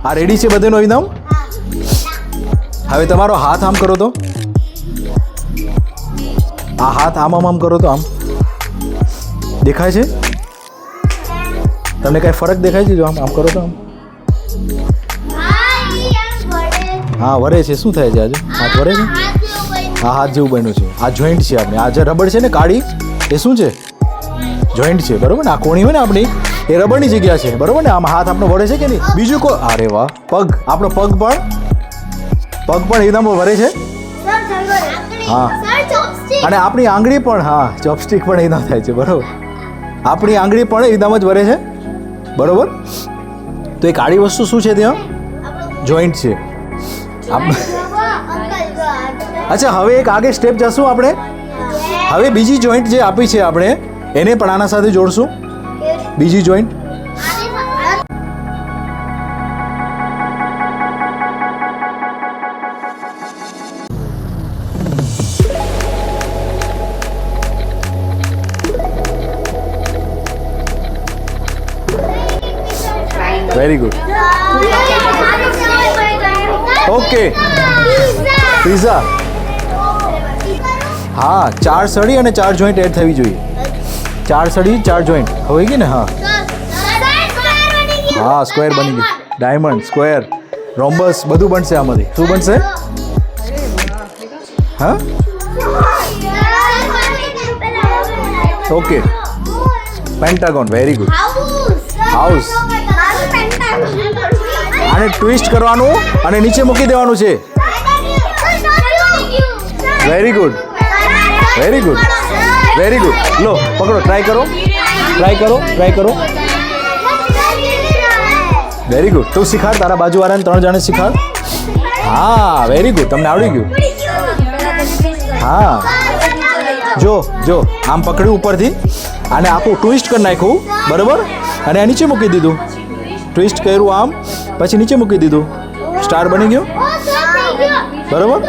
આ રેડી છે બધેનો એકદમ. હવે તમારો હાથ આમ કરો તો, આ હાથ આમ કરો તો આમ દેખાય છે તમને? કઈ ફરક દેખાય છે? જો આમ કરો તો આમ. હા વરે છે. શું થાય છે આજે? હાથ વરે છે. હા હાથ જેવું બન્યું છે. આ જોઈન્ટ છે આપણે. આ જે રબડ છે ને કાળી, એ શું છે? જોઈન્ટ છે, બરોબર ને? આ કોણી હોય ને આપણી, એ રબરની જગ્યા છે, બરોબર ને? આમાં હાથ આપણો વળે છે કે નહીં? બીજું કોઈ? અરે વાહ. પગ, આપણો પગ પણ એકદમ વરે છે. હા, અને આપણી આંગળી પણ, હા ચોપસ્ટિક પણ એકદમ થાય છે, બરોબર? આપણી આંગળી પણ એકદમ જ વરે છે, બરોબર? તો એ કાળી વસ્તુ શું છે ત્યાં? જોઈન્ટ છે. અચ્છા, હવે એક આગળ સ્ટેપ જશું આપણે. હવે બીજી જોઈન્ટ જે આપી છે આપણે, એને પણ આના સાથે જોડશું. બીજી joint. Very good. Okay, pizza. હા, 4 સળી અને 4 જોઈન્ટ એડ થવી જોઈએ. 4 સળી 4 જોઈન્ટ હોય ગઈ ને? હા હા, સ્ક્વેર બની ગઈ. ડાયમંડ, સ્ક્વેર, રોમ્બસ બધું બનશે આમાંથી. શું બનશે? હા, okay. Pentagon. Very good. House. આને ટ્વિસ્ટ કરવાનું અને નીચે મૂકી દેવાનું છે. Very good, very good, very good. લો પકડો, ટ્રાય કરો. Very good. તું શીખાડ, તારા બાજુવાળાને 3 જણે શીખાડ. હા, વેરી ગુડ. તમને આવડી ગયું. હા, જો આમ પકડ્યું ઉપરથી, આને આખું ટ્વિસ્ટ કરી નાખ્યું, બરોબર? અને આ નીચે મૂકી દીધું. ટ્વિસ્ટ કર્યું આમ, પછી નીચે મૂકી દીધું. સ્ટાર બની ગયો, બરોબર?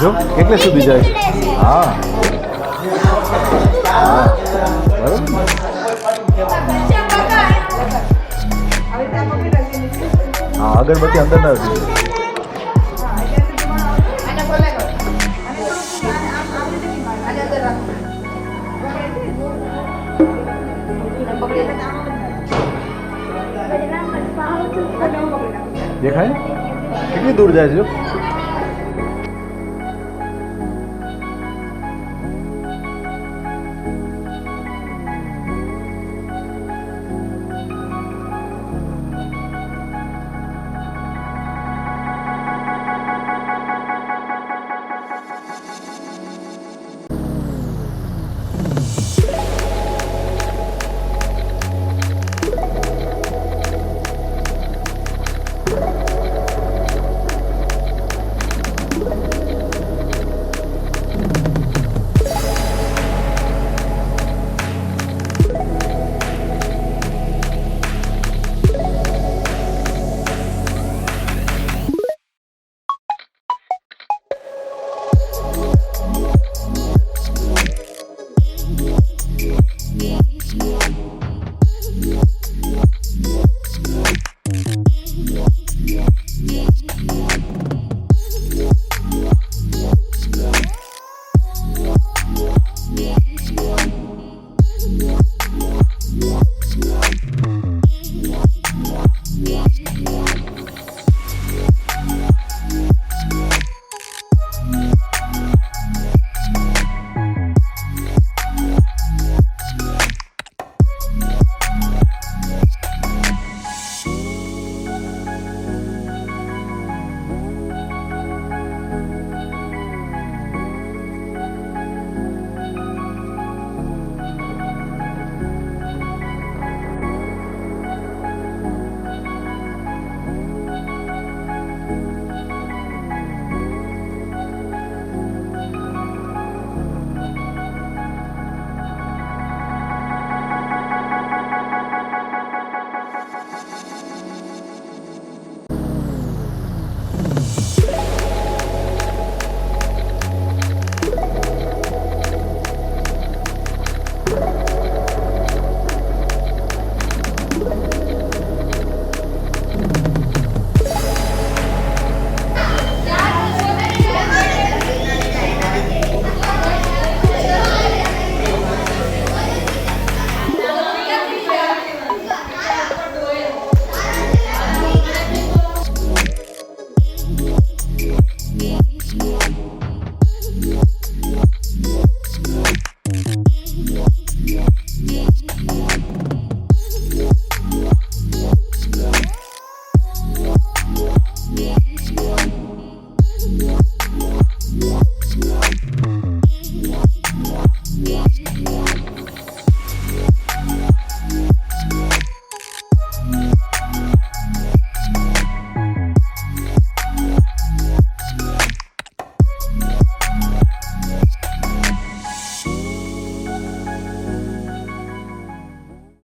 જો એટલે સુધી જાય છે. હા, બરોબર. હા, અગરબત્તી અંદર ના હતી. દેખાય કેટલી દૂર જાય છે? જો નથી.